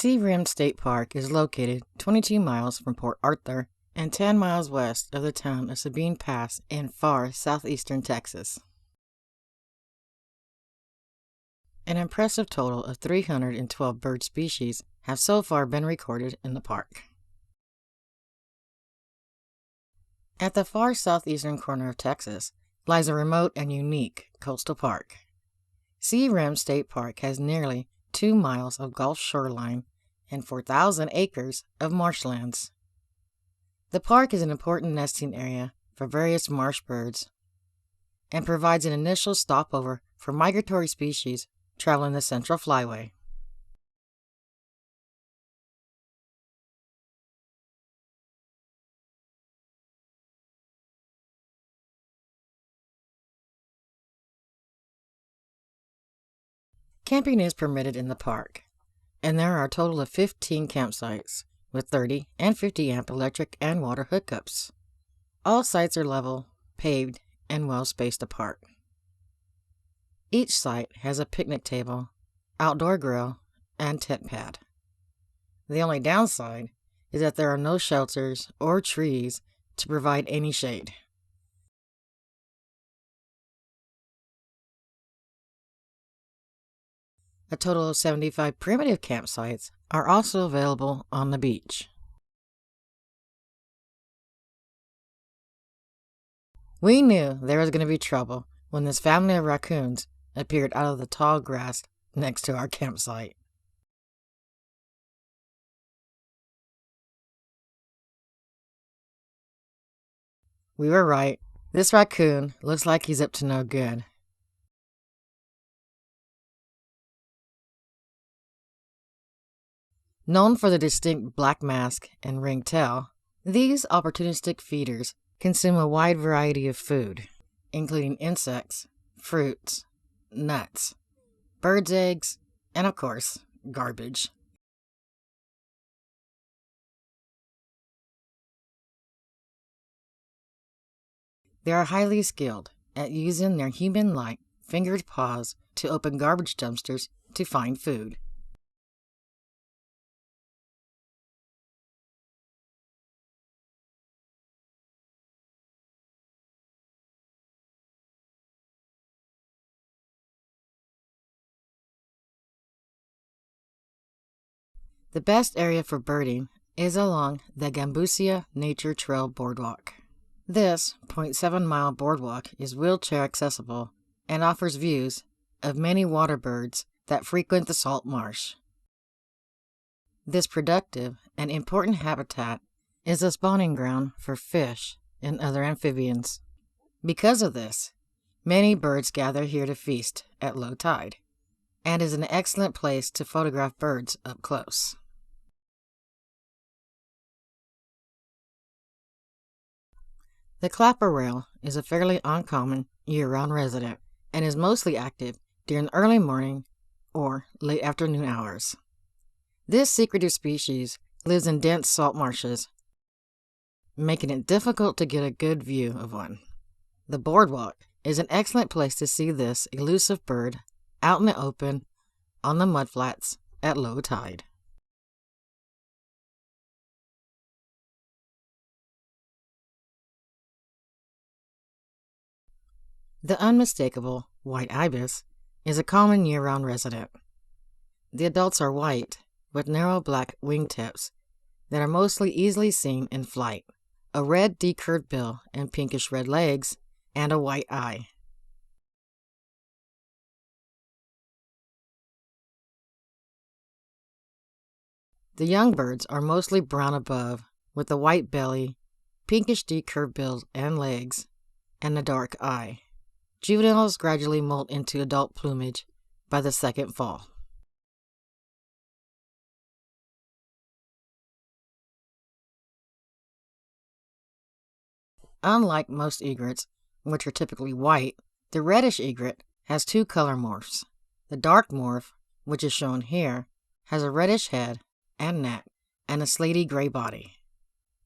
Sea Rim State Park is located 22 miles from Port Arthur and 10 miles west of the town of Sabine Pass in far southeastern Texas. An impressive total of 312 bird species have so far been recorded in the park. At the far southeastern corner of Texas lies a remote and unique coastal park. Sea Rim State Park has nearly 2 miles of Gulf shoreline and 4,000 acres of marshlands. The park is an important nesting area for various marsh birds and provides an initial stopover for migratory species traveling the Central Flyway. Camping is permitted in the park, and there are a total of 15 campsites with 30 and 50 amp electric and water hookups. All sites are level, paved, and well spaced apart. Each site has a picnic table, outdoor grill, and tent pad. The only downside is that there are no shelters or trees to provide any shade. A total of 75 primitive campsites are also available on the beach. We knew there was going to be trouble when this family of raccoons appeared out of the tall grass next to our campsite. We were right. This raccoon looks like he's up to no good. Known for the distinct black mask and ringed tail, these opportunistic feeders consume a wide variety of food, including insects, fruits, nuts, birds' eggs, and of course, garbage. They are highly skilled at using their human-like fingered paws to open garbage dumpsters to find food. The best area for birding is along the Gambusia Nature Trail boardwalk. This 0.7-mile boardwalk is wheelchair accessible and offers views of many water birds that frequent the salt marsh. This productive and important habitat is a spawning ground for fish and other amphibians. Because of this, many birds gather here to feast at low tide, and is an excellent place to photograph birds up close. The clapper rail is a fairly uncommon year-round resident and is mostly active during early morning or late afternoon hours. This secretive species lives in dense salt marshes, making it difficult to get a good view of one. The boardwalk is an excellent place to see this elusive bird out in the open on the mudflats at low tide. The unmistakable white ibis is a common year-round resident. The adults are white with narrow black wingtips that are mostly easily seen in flight, a red decurved bill and pinkish red legs, and a white eye. The young birds are mostly brown above with a white belly, pinkish decurved bill and legs, and a dark eye. Juveniles gradually molt into adult plumage by the second fall. Unlike most egrets, which are typically white, the reddish egret has two color morphs. The dark morph, which is shown here, has a reddish head and neck and a slaty gray body.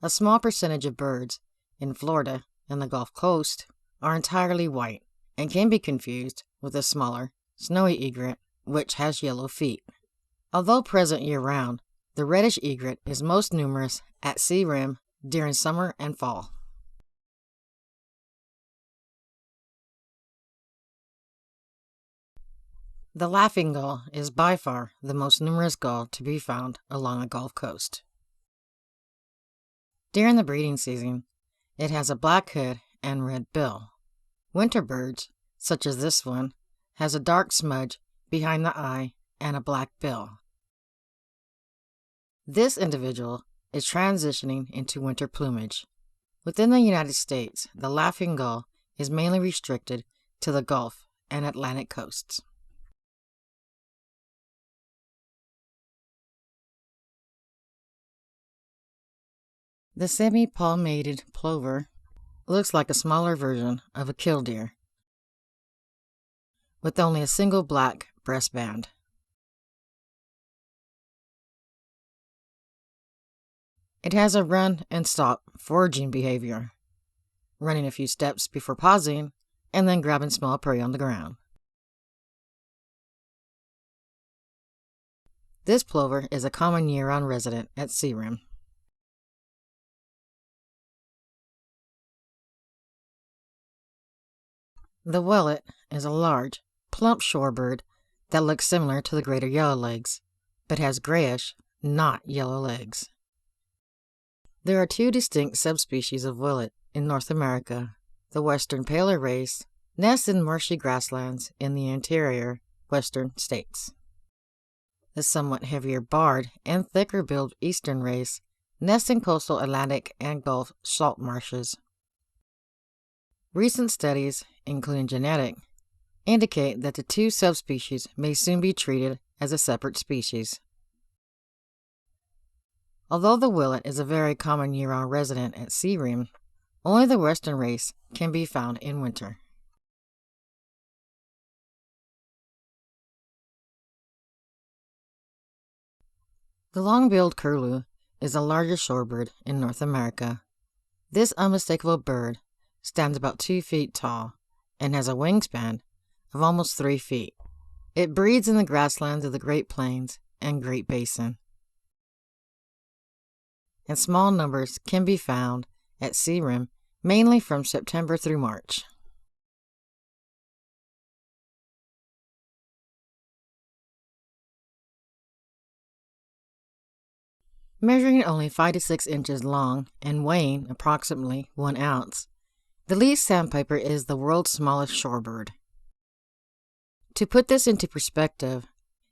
A small percentage of birds in Florida and the Gulf Coast are entirely white and can be confused with a smaller, snowy egret, which has yellow feet. Although present year-round, The reddish egret is most numerous at sea rim during summer and fall. The laughing gull is by far the most numerous gull to be found along a Gulf coast. During the breeding season, it has a black hood and red bill. Winter birds, such as this one, has a dark smudge behind the eye and a black bill. This individual is transitioning into winter plumage. Within the United States, the laughing gull is mainly restricted to the Gulf and Atlantic coasts. The semi-palmated plover looks like a smaller version of a killdeer, with only a single black breastband. It has a run and stop foraging behavior, running a few steps before pausing and then grabbing small prey on the ground. This plover is a common year-round resident at sea rim. The willet is a large, plump shorebird that looks similar to the greater yellowlegs, but has grayish, not yellow legs. There are two distinct subspecies of willet in North America. The western paler race nests in marshy grasslands in the interior western states. The somewhat heavier barred and thicker-billed eastern race nests in coastal Atlantic and Gulf salt marshes. Recent studies, including genetic, indicate that the two subspecies may soon be treated as a separate species. Although the willet is a very common year-round resident at sea rim, only the western race can be found in winter. The long-billed curlew is the largest shorebird in North America. This unmistakable bird stands about 2 feet tall and has a wingspan of almost 3 feet. It breeds in the grasslands of the Great Plains and Great Basin, and small numbers can be found at sea rim mainly from September through March. Measuring only 5 to 6 inches long and weighing approximately 1 ounce, the least sandpiper is the world's smallest shorebird. To put this into perspective,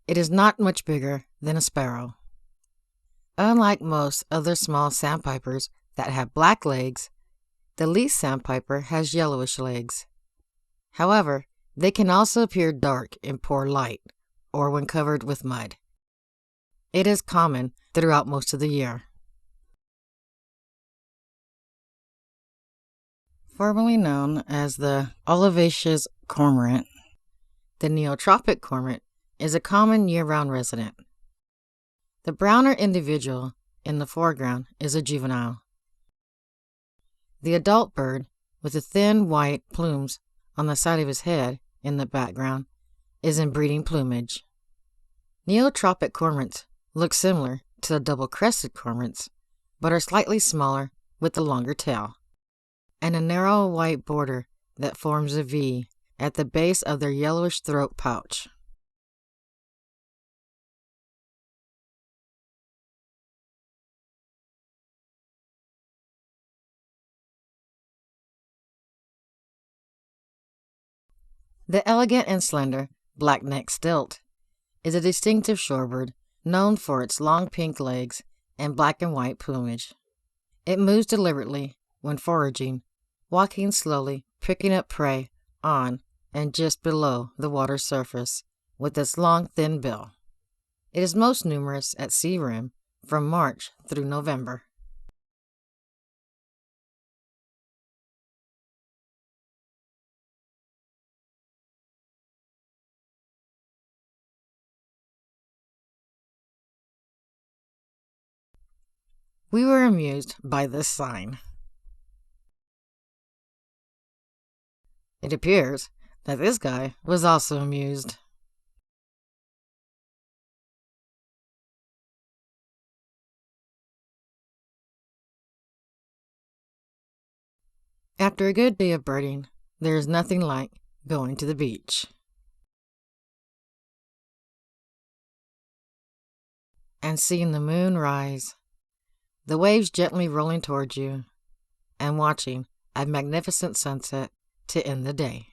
it is not much bigger than a sparrow. Unlike most other small sandpipers that have black legs, the least sandpiper has yellowish legs. However, they can also appear dark in poor light or when covered with mud. It is common throughout most of the year. Formerly known as the olivaceous cormorant, the neotropic cormorant is a common year-round resident. The browner individual in the foreground is a juvenile. The adult bird, with the thin white plumes on the side of his head in the background, is in breeding plumage. Neotropic cormorants look similar to the double-crested cormorants, but are slightly smaller with a longer tail and a narrow white border that forms a V at the base of their yellowish throat pouch. The elegant and slender black-necked stilt is a distinctive shorebird known for its long pink legs and black and white plumage. It moves deliberately when foraging, walking slowly, picking up prey on and just below the water's surface with its long, thin bill. It is most numerous at sea rim from March through November. We were amused by this sign. It appears that this guy was also amused. After a good day of birding, there is nothing like going to the beach and seeing the moon rise, the waves gently rolling towards you, and watching a magnificent sunset to end the day.